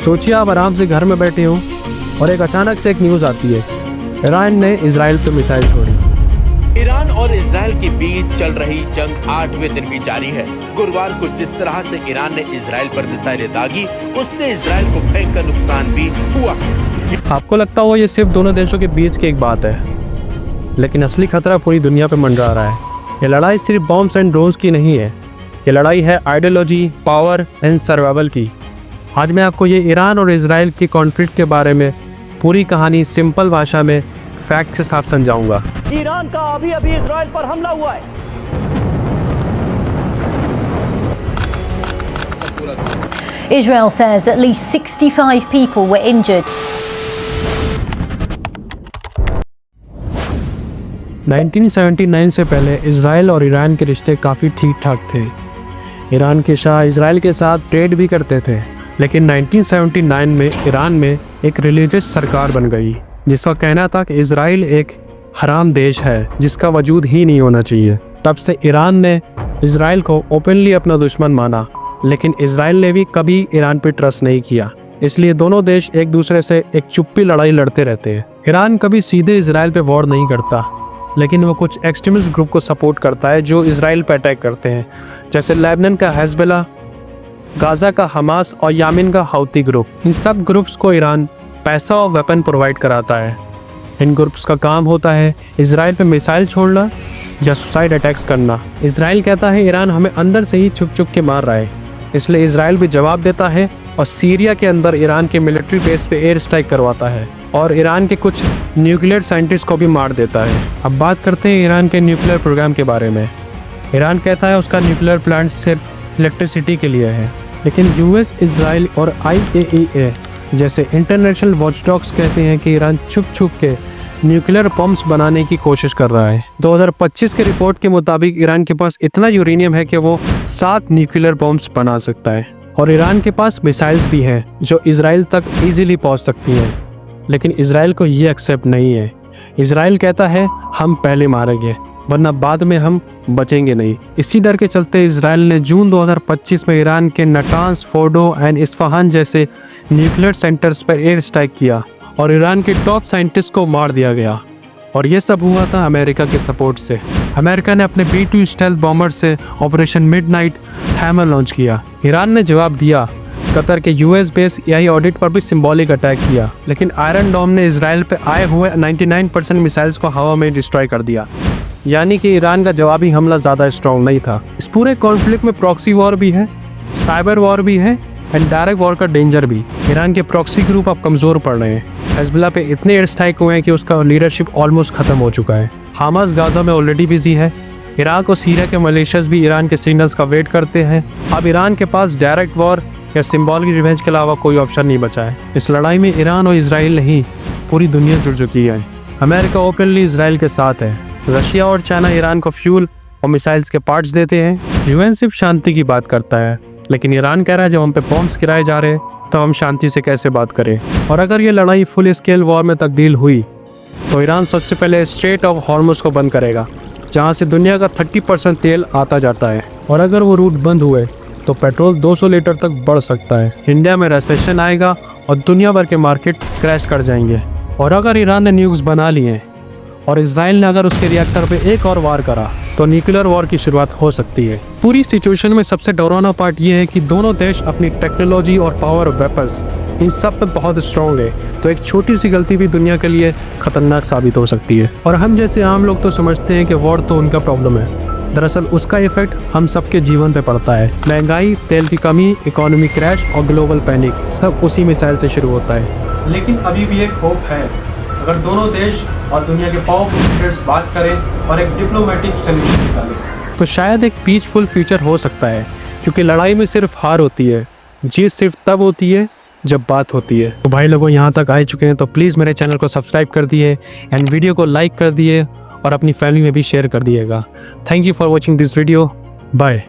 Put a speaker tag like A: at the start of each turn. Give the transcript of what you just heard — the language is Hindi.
A: सोचिए आप आराम से घर में बैठे हो और एक अचानक से एक न्यूज़ आती है, ईरान ने इजराइल पर मिसाइल छोड़ी।
B: ईरान और इजराइल के बीच चल रही जंग 8वें दिन भी जारी है। गुरुवार को जिस तरह से ईरान ने इजराइल पर मिसाइलें दागी, उससे इजराइल को भयंकर नुकसान भी हुआ।
A: आपको लगता हो ये सिर्फ दोनों देशों के बीच की एक बात है, लेकिन असली खतरा पूरी दुनिया पे मंडरा रहा है। ये लड़ाई सिर्फ बॉम्ब्स एंड ड्रोन्स की नहीं है, ये लड़ाई है आइडियोलॉजी, पावर एंड सर्वाइवल की। आज मैं आपको ये ईरान और इजराइल की कॉन्फ्लिक्ट के बारे में पूरी कहानी सिंपल भाषा में फैक्ट के साथ समझाऊंगा।
C: ईरान का अभी इजराइल पर हमला हुआ है।
D: Israel says at least 65 people were injured.
A: 1979 से पहले इजराइल और ईरान के रिश्ते काफ़ी ठीक ठाक थे। ईरान के शाह इजराइल के साथ ट्रेड भी करते थे, लेकिन 1979 में ईरान में एक रिलीजियस सरकार बन गई जिसका कहना था कि इजराइल एक हराम देश है जिसका वजूद ही नहीं होना चाहिए। तब से ईरान ने इजराइल को ओपनली अपना दुश्मन माना, लेकिन इजराइल ने भी कभी ईरान पर ट्रस्ट नहीं किया। इसलिए दोनों देश एक दूसरे से एक चुप्पी लड़ाई लड़ते रहते हैं। ईरान कभी सीधे इजराइल पे वॉर नहीं करता, लेकिन वो कुछ एक्सट्रीमिस्ट ग्रुप को सपोर्ट करता है जो इजराइल पर अटैक करते हैं, जैसे लेबनान का हिजबुल्लाह, गाज़ा का हमास और यमन का हौती ग्रुप। इन सब ग्रुप्स को ईरान पैसा और वेपन प्रोवाइड कराता है। इन ग्रुप्स का काम होता है इजराइल पे मिसाइल छोड़ना या सुसाइड अटैक्स करना। इजराइल कहता है ईरान हमें अंदर से ही छुप छुप के मार रहा है, इसलिए इजराइल भी जवाब देता है और सीरिया के अंदर ईरान के मिलिट्री बेस पे एयर स्ट्राइक करवाता है और ईरान के कुछ न्यूक्लियर साइंटिस्ट को भी मार देता है। अब बात करते हैं ईरान के न्यूक्लियर प्रोग्राम के बारे में। ईरान कहता है उसका न्यूक्लियर प्लांट सिर्फ इलेक्ट्रिसिटी के लिए है, लेकिन यूएस, इजराइल और IAEA जैसे इंटरनेशनल वॉचडॉग्स कहते हैं कि ईरान छुप छुप के न्यूक्लियर बॉम्ब्स बनाने की कोशिश कर रहा है। 2025 के रिपोर्ट के मुताबिक ईरान के पास इतना यूरेनियम है कि वो 7 न्यूक्लियर बॉम्ब्स बना सकता है और ईरान के पास मिसाइल्स भी हैं जो इजराइल तक इजीली पहुंच सकती हैं, लेकिन इजराइल को ये एक्सेप्ट नहीं है। इजराइल कहता है हम पहले मारेंगे वरना बाद में हम बचेंगे नहीं। इसी डर के चलते इजराइल ने जून 2025 में ईरान के नटांस, फोर्डो एंड इस्फहान जैसे न्यूक्लियर सेंटर्स पर एयर स्ट्राइक किया और ईरान के टॉप साइंटिस्ट को मार दिया गया। और ये सब हुआ था अमेरिका के सपोर्ट से। अमेरिका ने अपने B-2 स्टेल्थ बॉम्बर से ऑपरेशन मिडनाइट हैमर लॉन्च किया। ईरान ने जवाब दिया, कतर के US बेस AI ऑडिट पर भी सिंबॉलिक अटैक किया, लेकिन आयरन डोम ने इजराइल पे आए हुए 99% मिसाइल्स को हवा में डिस्ट्रॉय कर दिया। यानी कि ईरान का जवाबी हमला ज़्यादा स्ट्रॉन्ग नहीं था। इस पूरे कॉन्फ्लिक्ट में प्रॉक्सी वॉर भी है, साइबर वॉर भी है एंड डायरेक्ट वॉर का डेंजर भी। ईरान के प्रॉक्सी ग्रुप अब कमज़ोर पड़ रहे हैं। हिजबुल्लाह पे इतने एयर स्ट्राइक हुए हैं कि उसका लीडरशिप ऑलमोस्ट ख़त्म हो चुका है। हमास गाज़ा में ऑलरेडी बिजी है। इराक और सीरिया के मलेशियस भी ईरान के सिग्नल्स का वेट करते हैं। अब ईरान के पास डायरेक्ट वॉर या सिंबॉलिक रिवेंज के अलावा कोई ऑप्शन नहीं बचा है। इस लड़ाई में ईरान और इजराइल नहीं, पूरी दुनिया जुड़ चुकी है। अमेरिका ओपनली इजराइल के साथ है। रशिया और चाइना ईरान को फ्यूल और मिसाइल्स के पार्ट्स देते हैं। यूएन सिर्फ शांति की बात करता है, लेकिन ईरान कह रहा है जब हम पे बॉम्ब्स गिराए जा रहे हैं तो हम शांति से कैसे बात करें। और अगर ये लड़ाई फुल स्केल वॉर में तब्दील हुई तो ईरान सबसे पहले स्ट्रेट ऑफ हॉर्मुज को बंद करेगा, जहाँ से दुनिया का 30% तेल आता जाता है। और अगर वो रूट बंद हुए तो पेट्रोल 200 लीटर तक बढ़ सकता है। इंडिया में रिसेशन आएगा और दुनिया भर के मार्केट क्रैश कर जाएंगे। और अगर ईरान ने न्यूक्लियर्स बना लिए और इजराइल ने अगर उसके रिएक्टर पे एक और वार करा तो न्यूक्लियर वॉर की शुरुआत हो सकती है। पूरी सिचुएशन में सबसे डरावना पार्ट ये है कि दोनों देश अपनी टेक्नोलॉजी और पावर वेपन्स इन सब पे बहुत स्ट्रॉन्ग है, तो एक छोटी सी गलती भी दुनिया के लिए खतरनाक साबित हो सकती है। और हम जैसे आम लोग तो समझते हैं कि वॉर तो उनका प्रॉब्लम है, दरअसल उसका इफेक्ट हम सबके जीवन पे पड़ता है। महंगाई, तेल की कमी, इकोनॉमी क्रैश और ग्लोबल पैनिक सब उसी मिसाइल से शुरू होता है। लेकिन अभी भी एक होप है, अगर दोनों देश और दुनिया के पावरफुल लीडर्स बात करें और एक डिप्लोमेटिक सॉल्यूशन निकालें तो शायद एक पीसफुल फ्यूचर हो सकता है। क्योंकि लड़ाई में सिर्फ हार होती है, जीत सिर्फ तब होती है जब बात होती है। तो भाई लोगों यहाँ तक आ चुके हैं तो प्लीज़ मेरे चैनल को सब्सक्राइब कर दिए एंड वीडियो को लाइक कर दिए और अपनी फैमिली में भी शेयर कर दिएगा। Thank you for watching this video. Bye.